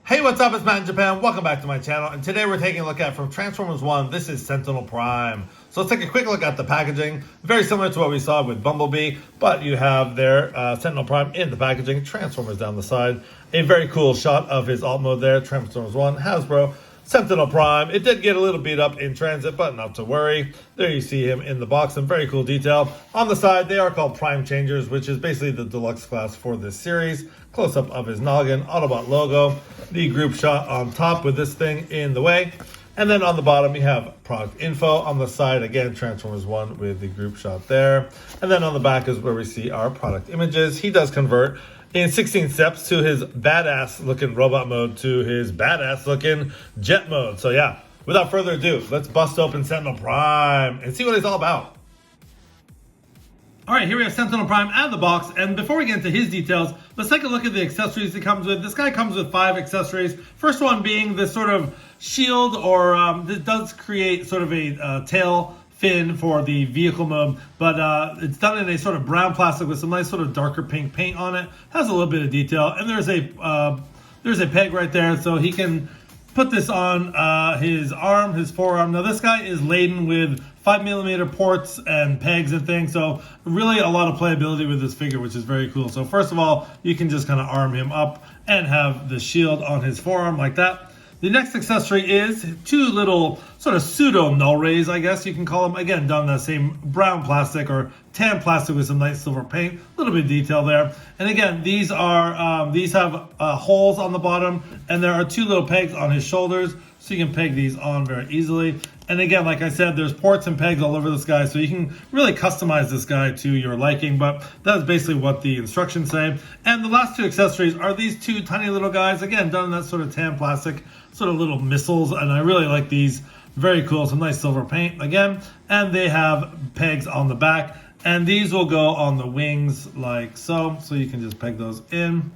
Hey, what's up? It's Matt in Japan. Welcome back to my channel. And today we're taking a look at from Transformers 1. This is Sentinel Prime. So let's take a quick look at the packaging. Very similar to what we saw with Bumblebee, but you have their Sentinel Prime in the packaging. Transformers down the side. A very cool shot of his alt mode there. Transformers 1, Hasbro. Sentinel Prime. It did get a little beat up in transit, but not to worry. There you see him in the box. Some very cool detail. On the side, they are called Prime Changers, which is basically the deluxe class for this series. Close-up of his noggin, Autobot logo, the group shot on top with this thing in the way. And then on the bottom, you have product info. On the side, again, Transformers 1 with the group shot there. And then on the back is where we see our product images. He does convert in 16 steps to his badass looking robot mode to his badass looking jet mode. So yeah, without further ado, let's bust open Sentinel Prime and see what he's all about. All right, here we have Sentinel Prime out of the box, and before we get into his details, let's take a look at the accessories he comes with. This guy comes with 5 accessories. First one being this sort of shield, or this does create sort of a tail fin for the vehicle mode, but it's done in a sort of brown plastic with some nice sort of darker pink paint on it. Has a little bit of detail, and there's a peg right there, so he can put this on his arm, his forearm. Now this guy is laden with 5mm ports and pegs and things, so really a lot of playability with this figure, which is very cool. So first of all, you can just kind of arm him up and have the shield on his forearm like that. The next accessory is 2 little sort of pseudo null rays, I guess you can call them. Again, done in the same brown plastic or tan plastic with some nice silver paint. A little bit of detail there. And again, these have holes on the bottom, and there are 2 little pegs on his shoulders, so you can peg these on very easily. And again, like I said, there's ports and pegs all over this guy, so you can really customize this guy to your liking, but that's basically what the instructions say. And the last 2 accessories are these 2 tiny little guys, again, done in that sort of tan plastic, sort of little missiles, and I really like these. Very cool, some nice silver paint again, and they have pegs on the back, and these will go on the wings like so, so you can just peg those in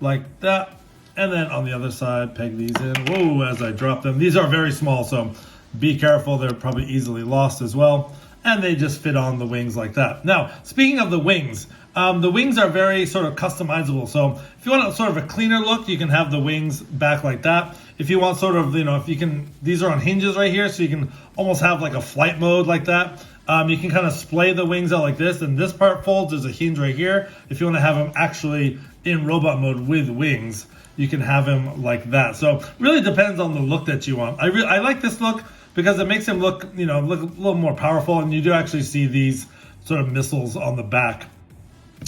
like that. And then on the other side, peg these in. Whoa, as I drop them. These are very small, so be careful. They're probably easily lost as well. And they just fit on the wings like that. Now, speaking of the wings are very sort of customizable. So if you want sort of a cleaner look, you can have the wings back like that. If you want sort of, if you can, these are on hinges right here, so you can almost have like a flight mode like that. You can kind of splay the wings out like this, and this part folds. There's a hinge right here. If you want to have them actually in robot mode with wings, you can have him like that. So really depends on the look that you want. I like this look because it makes him look, look a little more powerful, and you do actually see these sort of missiles on the back.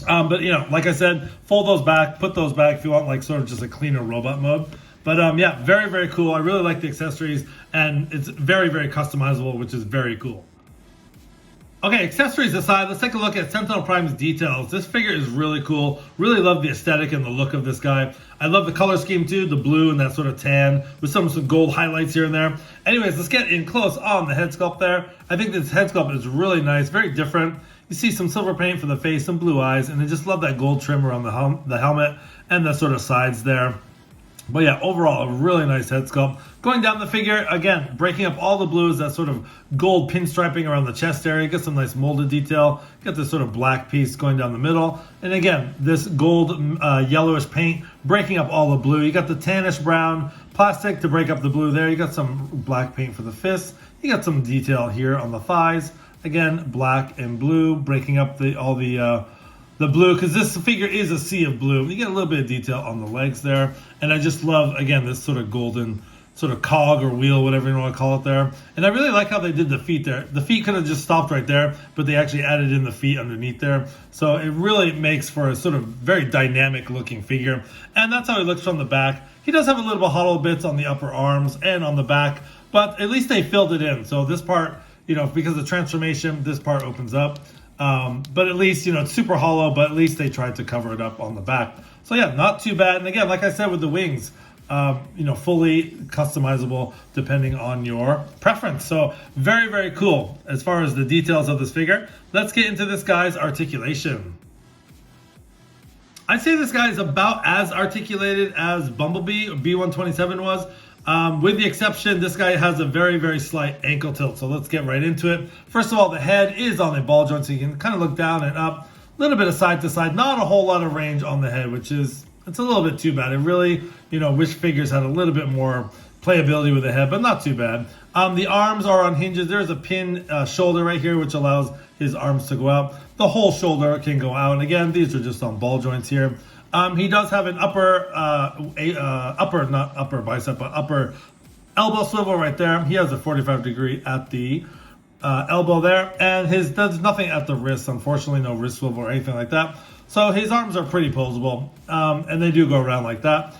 But like I said, fold those back, put those back if you want like sort of just a cleaner robot mode. But yeah, very, very cool. I really like the accessories, and it's very, very customizable, which is very cool. Okay, accessories aside, let's take a look at Sentinel Prime's details. This figure is really cool. Really love the aesthetic and the look of this guy. I love the color scheme too, the blue and that sort of tan with some gold highlights here and there. Anyways, let's get in close on the head sculpt there. I think this head sculpt is really nice, very different. You see some silver paint for the face, some blue eyes, and I just love that gold trim around the helmet and the sort of sides there. But yeah, overall, a really nice head sculpt. Going down the figure, again, breaking up all the blues, that sort of gold pinstriping around the chest area. Get some nice molded detail. Get this sort of black piece going down the middle. And again, this gold yellowish paint breaking up all the blue. You got the tannish brown plastic to break up the blue there. You got some black paint for the fists. You got some detail here on the thighs. Again, black and blue, breaking up all the blue, because this figure is a sea of blue. You get a little bit of detail on the legs there. And I just love, again, this sort of golden sort of cog or wheel, whatever you want to call it there. And I really like how they did the feet there. The feet could have just stopped right there, but they actually added in the feet underneath there. So it really makes for a sort of very dynamic looking figure. And that's how he looks from the back. He does have a little bit of hollow bits on the upper arms and on the back, but at least they filled it in. So this part, because of transformation, this part opens up. But at least, it's super hollow, but at least they tried to cover it up on the back. So yeah, not too bad. And again, like I said with the wings, fully customizable depending on your preference. So very, very cool as far as the details of this figure. Let's get into this guy's articulation. I'd say this guy is about as articulated as Bumblebee or B127 was. With the exception, this guy has a very, very slight ankle tilt. So let's get right into it. First of all, the head is on a ball joint, so you can kind of look down and up. A little bit of side to side. Not a whole lot of range on the head, which is It's a little bit too bad. It really, wish figures had a little bit more playability with the head, but not too bad. The arms are on hinges. There's a pin shoulder right here, which allows his arms to go out. The whole shoulder can go out. And again, these are just on ball joints here. He does have an upper elbow swivel right there. He has a 45 degree at the elbow there, and there's nothing at the wrist. Unfortunately, no wrist swivel or anything like that. So his arms are pretty posable, and they do go around like that.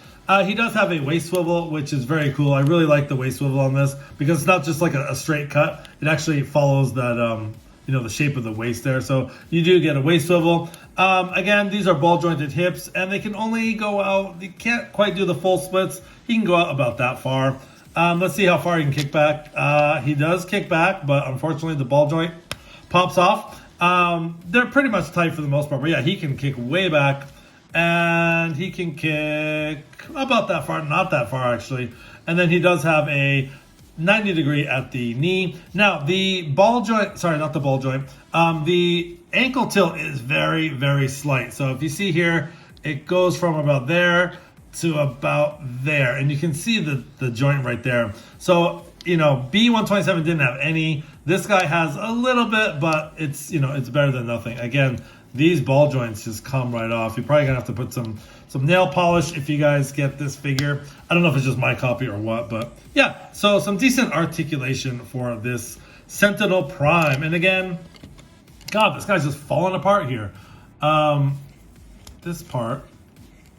He does have a waist swivel, which is very cool. I really like the waist swivel on this because it's not just like a straight cut. It actually follows that, the shape of the waist there. So you do get a waist swivel. Again, these are ball jointed hips, and they can only go out. You can't quite do the full splits. He can go out about that far. Let's see how far he can kick back. He does kick back, but unfortunately the ball joint pops off. They're pretty much tight for the most part, but yeah, he can kick way back. And he can kick about that far, not that far actually. And then he does have a 90 degree at the knee. Now the ball joint, sorry, not the ball joint. The ankle tilt is very, very slight. So if you see here, it goes from about there to about there. And you can see the joint right there. So, B127 didn't have any. This guy has a little bit, but it's better than nothing. Again, these ball joints just come right off. You're probably gonna have to put some nail polish if you guys get this figure. I don't know if it's just my copy or what, but yeah. So some decent articulation for this Sentinel Prime. And again, God, this guy's just falling apart here. This part,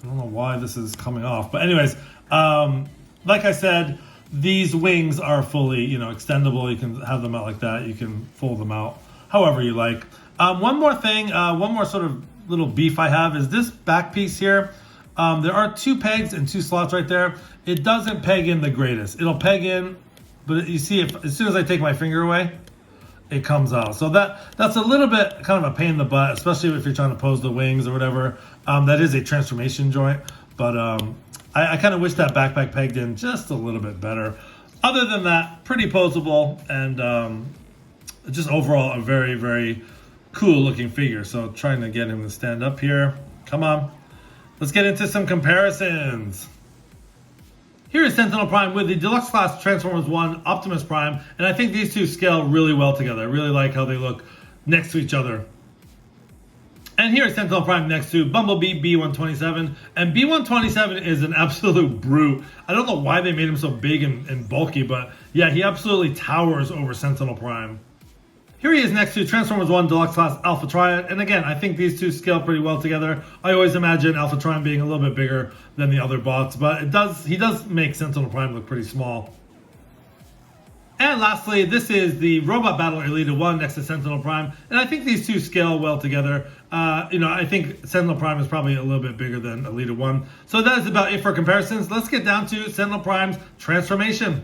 I don't know why this is coming off, but anyways, like I said, these wings are fully, extendable. You can have them out like that. You can fold them out however you like. One more thing, one more sort of little beef I have is this back piece here. There are 2 pegs and 2 slots right there. It doesn't peg in the greatest. It'll peg in, but you see, as soon as I take my finger away, it comes out. So that's a little bit kind of a pain in the butt, especially if you're trying to pose the wings or whatever. That is a transformation joint, but I kind of wish that backpack pegged in just a little bit better. Other than that, pretty poseable and just overall a very, very cool looking figure. So trying to get him to stand up here. Come on. Let's get into some comparisons. Here is Sentinel Prime with the Deluxe Class Transformers 1 Optimus Prime. And I think these two scale really well together. I really like how they look next to each other. And here is Sentinel Prime next to Bumblebee B127. And B127 is an absolute brute. I don't know why they made him so big and bulky, but yeah, he absolutely towers over Sentinel Prime. Here he is next to Transformers 1 Deluxe Class Alpha Triad, and again, I think these two scale pretty well together. I always imagine Alpha Triad being a little bit bigger than the other bots, but he does make Sentinel Prime look pretty small. And lastly, this is the Robot Battle Elita 1 next to Sentinel Prime, and I think these two scale well together. I think Sentinel Prime is probably a little bit bigger than Elita 1. So that is about it for comparisons. Let's get down to Sentinel Prime's transformation.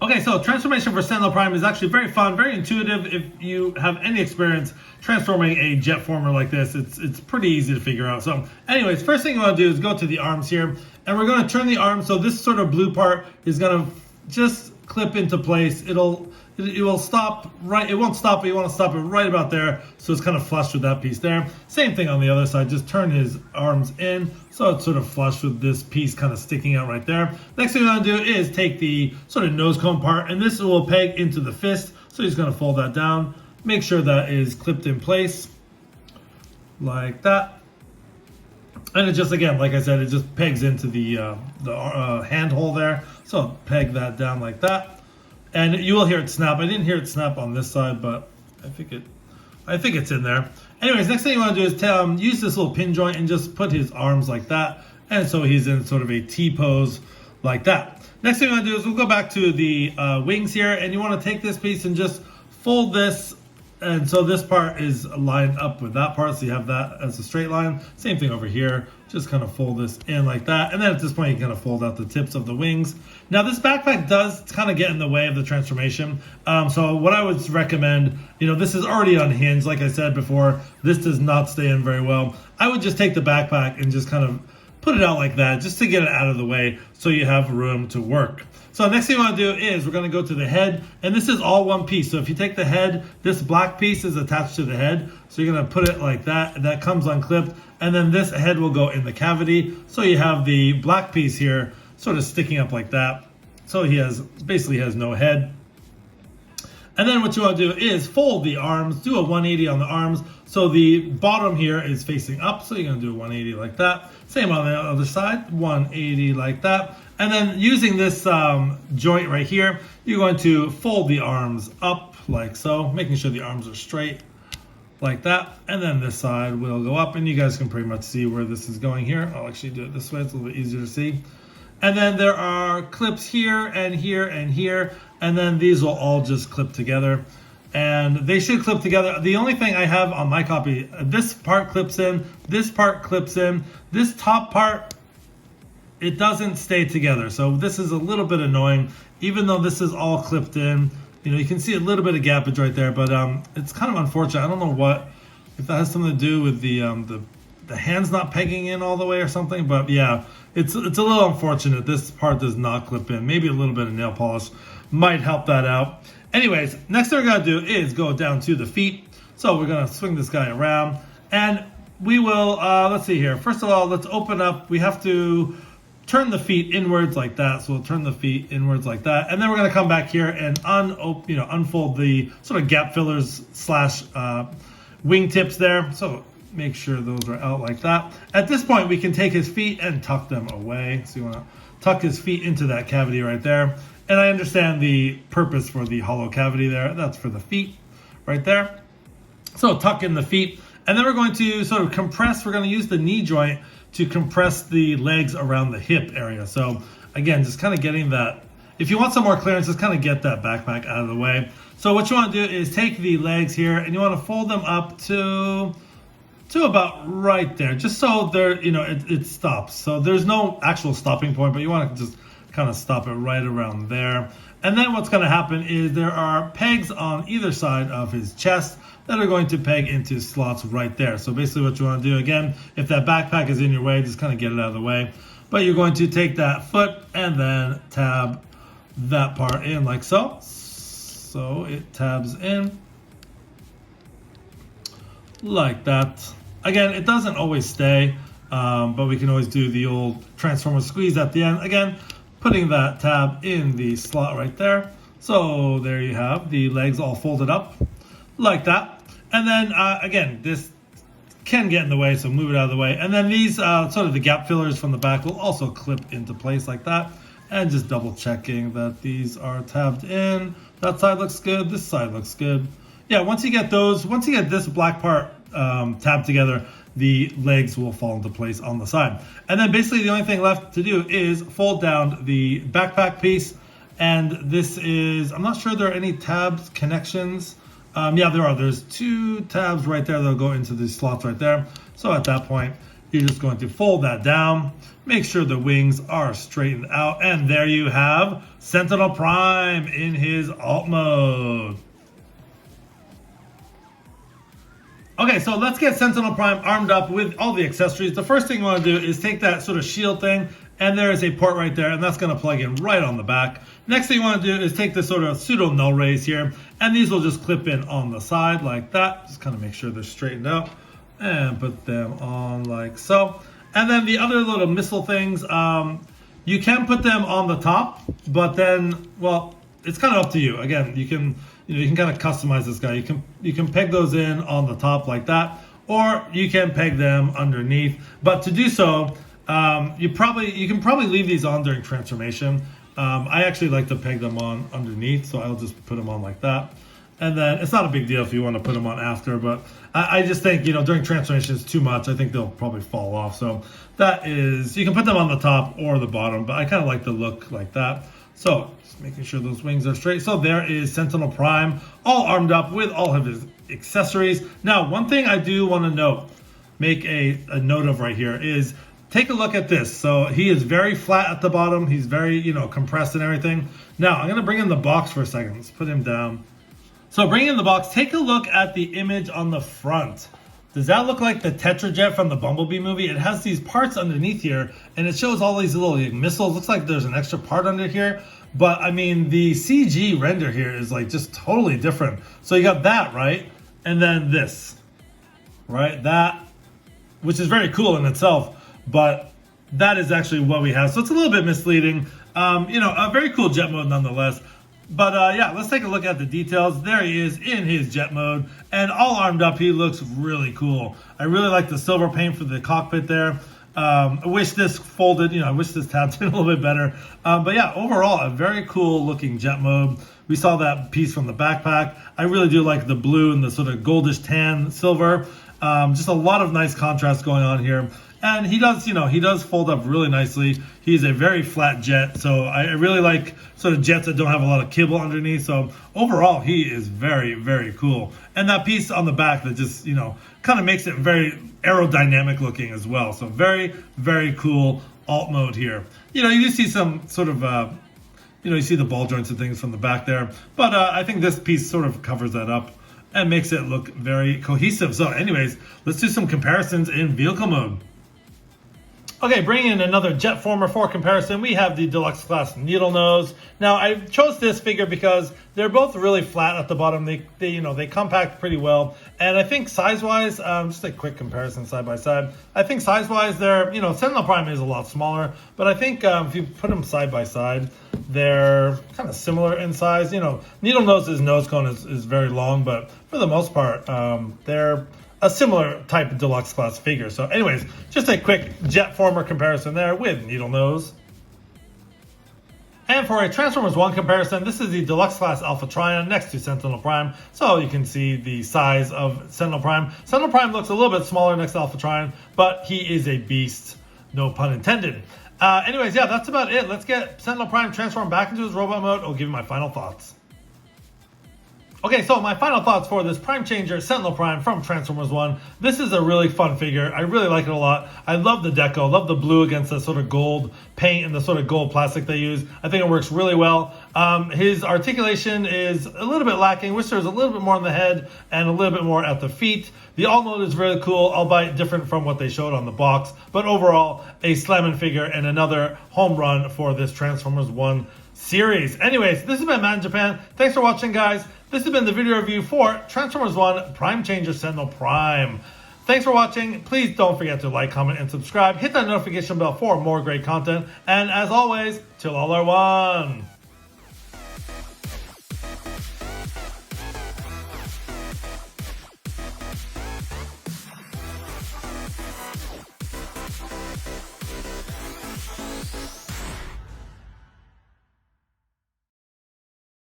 Okay, so transformation for Sentinel Prime is actually very fun, very intuitive. If you have any experience transforming a jet former like this, it's pretty easy to figure out. So anyways, first thing you want to do is go to the arms here, and we're going to turn the arms. So this sort of blue part is going to just clip into place. It will stop right. It won't stop, but you want to stop it right about there. So it's kind of flush with that piece there. Same thing on the other side. Just turn his arms in so it's sort of flush with this piece kind of sticking out right there. Next thing you want to do is take the sort of nose cone part, and this will peg into the fist. So he's going to fold that down. Make sure that is clipped in place like that. And it just, again, like I said, it just pegs into the hand hole there. So peg that down like that. And you will hear it snap. I didn't hear it snap on this side, but I think it's in there. Anyways, next thing you want to do is use this little pin joint and just put his arms like that. And so he's in sort of a T pose like that. Next thing you want to do is we'll go back to the wings here, and you want to take this piece and just fold this. And so this part is lined up with that part, so you have that as a straight line. Same thing over here. Just kind of fold this in like that. And then at this point, you kind of fold out the tips of the wings. Now, this backpack does kind of get in the way of the transformation. So what I would recommend, this is already unhinged. Like I said before, this does not stay in very well. I would just take the backpack and just kind of put it out like that, just to get it out of the way so you have room to work. So next thing we want to do is we're going to go to the head, and this is all one piece. So if you take the head, this black piece is attached to the head. So you're going to put it like that, and that comes unclipped, and then this head will go in the cavity. So you have the black piece here sort of sticking up like that. So he basically has no head. And then what you want to do is fold the arms, do a 180 on the arms. So the bottom here is facing up. So you're going to do a 180 like that. Same on the other side, 180 like that. And then using this joint right here, you're going to fold the arms up like so, making sure the arms are straight like that. And then this side will go up, and you guys can pretty much see where this is going here. I'll actually do it this way. It's a little bit easier to see. And then there are clips here and here and here, and then these will all just clip together, and they should clip together. The only thing I have on my copy, this part clips in, this part clips in, this top part, it doesn't stay together. So this is a little bit annoying, even though this is all clipped in. You know, you can see a little bit of gappage right there, but it's kind of unfortunate. I don't know if that has something to do with the hands not pegging in all the way or something, but yeah, it's a little unfortunate. This part does not clip in. Maybe a little bit of nail polish might help that out. Anyways, next thing we're gonna do is go down to the feet. So we're gonna swing this guy around, and we will, let's see here. First of all, let's open up. We have to turn the feet inwards like that. So we'll turn the feet inwards like that. And then we're gonna come back here and unfold the sort of gap fillers slash wing tips there. So make sure those are out like that. At this point, we can take his feet and tuck them away. So you want to tuck his feet into that cavity right there. And I understand the purpose for the hollow cavity there. That's for the feet right there. So tuck in the feet. And then we're going to sort of compress. We're going to use the knee joint to compress the legs around the hip area. So again, just kind of getting that. If you want some more clearance, just kind of get that backpack out of the way. So what you want to do is take the legs here, and you want to fold them up to about right there, just so there, it stops. So there's no actual stopping point, but you want to just kind of stop it right around there. And then what's going to happen is there are pegs on either side of his chest that are going to peg into slots right there. So basically what you want to do, again, if that backpack is in your way, just kind of get it out of the way. But you're going to take that foot and then tab that part in like so. So it tabs in like that. Again, it doesn't always stay, but we can always do the old transformer squeeze at the end. Again, putting that tab in the slot right there. So there you have the legs all folded up like that. And then again, this can get in the way, so move it out of the way. And then these sort of the gap fillers from the back will also clip into place like that. And just double checking that these are tabbed in. That side looks good, this side looks good. Yeah, once you get this black part tabbed together, the legs will fall into place on the side. And then basically the only thing left to do is fold down the backpack piece. And this is, I'm not sure there are any tabs connections. Yeah, there are. There's 2 tabs right there that'll go into these slots right there. So at that point, you're just going to fold that down, make sure the wings are straightened out, and there you have Sentinel Prime in his alt mode. Okay, so let's get Sentinel Prime armed up with all the accessories. The first thing you want to do is take that sort of shield thing, and there is a port right there, and that's going to plug in right on the back. Next thing you want to do is take this sort of pseudo null rays here, and these will just clip in on the side like that. Just kind of make sure they're straightened out, and put them on like so. And then the other little missile things, you can put them on the top, but then, well, it's kind of up to you. Again, you can kind of customize this guy. You can peg those in on the top like that, or you can peg them underneath. But to do so, you can probably leave these on during transformation. I actually like to peg them on underneath, so I'll just put them on like that. And then it's not a big deal if you want to put them on after, but I just think, during transformation it's too much. I think they'll probably fall off. So that is, you can put them on the top or the bottom, but I kind of like the look like that. So just making sure those wings are straight. So there is Sentinel Prime, all armed up with all of his accessories. Now, one thing I do want to make a note of right here is, take a look at this. So he is very flat at the bottom. He's very, compressed and everything. Now, I'm going to bring in the box for a second. Let's put him down. So bring in the box. Take a look at the image on the front. Does that look like the Tetrajet from the Bumblebee movie? It has these parts underneath here, and it shows all these little missiles. Looks like there's an extra part under here. But I mean, the CG render here is like just totally different. So you got that, right? And then this, right? That, which is very cool in itself, but that is actually what we have. So it's a little bit misleading. A very cool jet mode nonetheless. But yeah, let's take a look at the details. There he is in his jet mode, and all armed up. He looks really cool. I really like the silver paint for the cockpit there. I wish this folded, I wish this tapped in a little bit better. But yeah, overall, a very cool looking jet mode. We saw that piece from the backpack. I really do like the blue and the sort of goldish tan silver. Just a lot of nice contrast going on here. And he does fold up really nicely. He's a very flat jet, so I really like sort of jets that don't have a lot of kibble underneath. So overall, he is very, very cool. And that piece on the back that just, kind of makes it very aerodynamic looking as well. So very, very cool alt mode here. You do see some sort of, you see the ball joints and things from the back there. But I think this piece sort of covers that up and makes it look very cohesive. So anyways, let's do some comparisons in vehicle mode. Okay, bringing in another jet former for comparison, we have the deluxe class needle nose. Now, I chose this figure because they're both really flat at the bottom. They compact pretty well, and I think size-wise, just a quick comparison side by side. I think size-wise, they're Sentinel Prime is a lot smaller, but I think if you put them side by side, they're kind of similar in size. Needle nose's nose cone is very long, but for the most part, they're a similar type of deluxe class figure. So anyways, just a quick jet former comparison there with needle nose. And for a Transformers 1 comparison, this is the deluxe class Alpha Trion next to Sentinel Prime. So you can see the size of Sentinel Prime. Sentinel Prime looks a little bit smaller next to Alpha Trion, but he is a beast, no pun intended. Anyways, yeah, that's about it. Let's get Sentinel Prime transformed back into his robot mode. I'll give you my final thoughts. Okay, so my final thoughts for this Prime Changer Sentinel Prime from Transformers 1. This is a really fun figure. I really like it a lot. I love the deco. Love the blue against the sort of gold paint and the sort of gold plastic they use. I think it works really well. His articulation is a little bit lacking. Wish there was a little bit more on the head and a little bit more at the feet. The alt mode is really cool, albeit different from what they showed on the box. But overall, a slamming figure and another home run for this Transformers 1 series. Anyways, this has been Matt in Japan. Thanks for watching, guys. This has been the video review for Transformers 1 Prime Changer Sentinel Prime. Thanks for watching. Please don't forget to like, comment, and subscribe. Hit that notification bell for more great content. And as always, till all are one.